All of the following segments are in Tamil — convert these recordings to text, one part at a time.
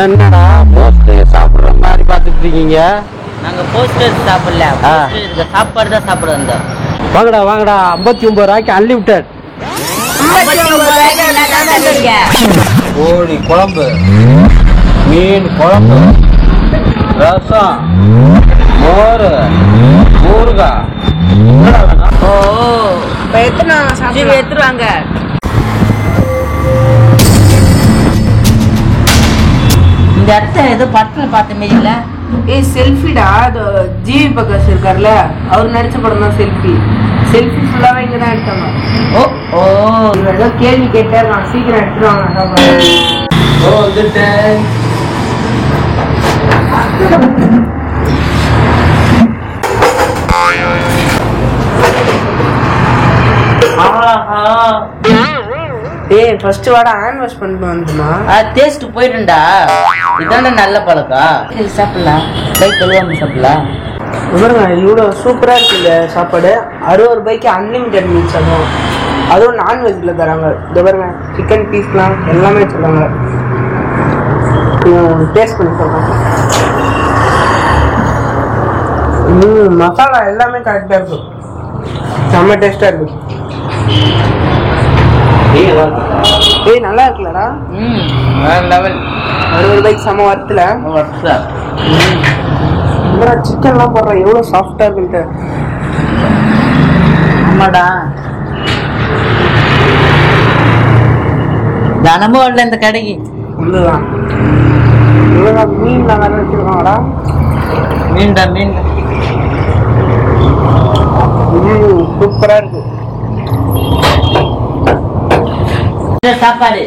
என்னடா போஸ்டர் சாப்பிடுற மாதிரி பாத்துட்டு இருக்கீங்க? நாங்க போஸ்டர் சாப்பிடல, சாப்பாடு தான் சாப்பிட வந்தோம். வாங்கடா வாங்கடா, 59 ரூபாய்க்கு அன்லிமிட்டட். கோழி குழம்பு, மீன் குழம்பு, ரசம், மோர், ஊறுகாய். ஓ எடுத்துருவாங்க. இந்த இடத்த ஏதோ படத்துல பார்த்த மாதிரி இல்ல? செல்ஃபிடா, அது ஜிவி பிரகாஷ் இருக்கார்ல, அவர் நடிச்ச படம் தான் செல்ஃபி. செல்ஃபி ஃபுல்லாவே இங்க தான் எடுத்தாங்க. ஓ ஓ ஏதோ கேள்வி கேட்டே நான் சீக்கிரம் எடுத்துருவாங்க. டேய் ஃபர்ஸ்ட் வாடா ஹேண்ட் வாஷ் பண்ணிட்டு வந்துமா. டேஸ்ட் போயிடும்டா. இதான்டா நல்ல பழக்கம். இது சாப்பிடலாம், கை கழுவாம சாப்பிடலாம். பாருங்க இவ்வளோ சூப்பரா இருக்கு இந்த சாப்பாடு. 60 ரூபாய்க்கு அன்லிமிட்டட் மீல்ஸ். அதுவும் நான்வெஜ்ல தராங்க. இந்த பாருங்க சிக்கன் பீஸ்லாம் எல்லாமே வச்சுருக்காங்க. டேஸ்ட் பண்ணி சொல்றேன். மசாலா எல்லாமே கரெக்டா இருக்கும். செம்ம டேஸ்டா இருக்கு. ஏய் நல்லா இருக்குல்லடா. வேற லெவல். 60 ரூபாய்க்கு செம வரத்துல சிக்கன்லாம் போடுறேன். எவ்வளோ சாஃப்டா இருக்குன்ட்டு. ஆமாடா, தினமும் வரல இந்த கடைக்கு. உள்ளதான் இவ்வளோ மீன்லாம் வேற வச்சிருக்காங்கடா. மீன்டா மீன். சூப்பரா இருக்கு சாப்பாடு.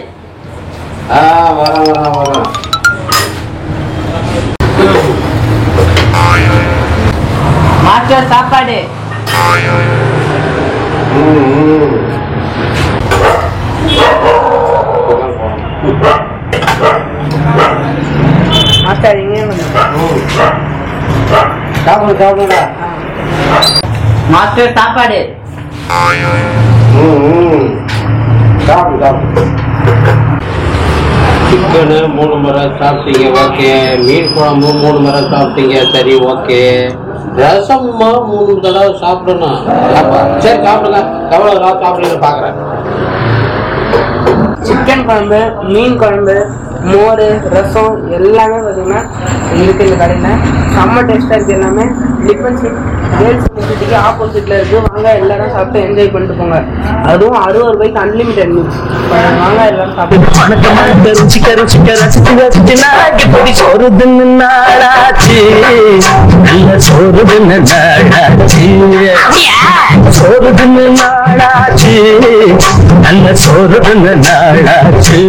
மாஸ்டர் சாப்பாடு. மாஸ்டர் இங்கே சாப்பிடுடா. மாஸ்டர் சாப்பாடு. சிக்கனு 3 முறை சாப்பிட்டீங்க, ஓகே. மீன் குழம்பு 3 முறை சாப்பிட்டீங்க, சரி ஓகே. ரசம் 3 தடவை சாப்பிடணும். சரி சாப்பிடுங்க, எவ்வளோ சாப்பிடுங்க பாக்குறேன். சிக்கன் குழம்பு, மீன் குழம்பு, மோர், ரசம் எல்லாமே பார்த்தீங்கன்னா இருக்கு இந்த கடையில். செம்ம டேஸ்டாக இருக்குது எல்லாமே. டிஃபென்ஸ் கேர்ள்ஸ் யூனிவர்சிட்டிக்கு ஆப்போசிட்டில் இருக்குது. வாங்க எல்லாரும் சாப்பிட்டு என்ஜாய் பண்ணிட்டு போங்க. அதுவும் 60 ரூபாய்க்கு அன்லிமிட்டட் மீல்ஸ். வாங்க எல்லாரும் சாப்பிட்டு நல்ல சோறு நாளாச்சு.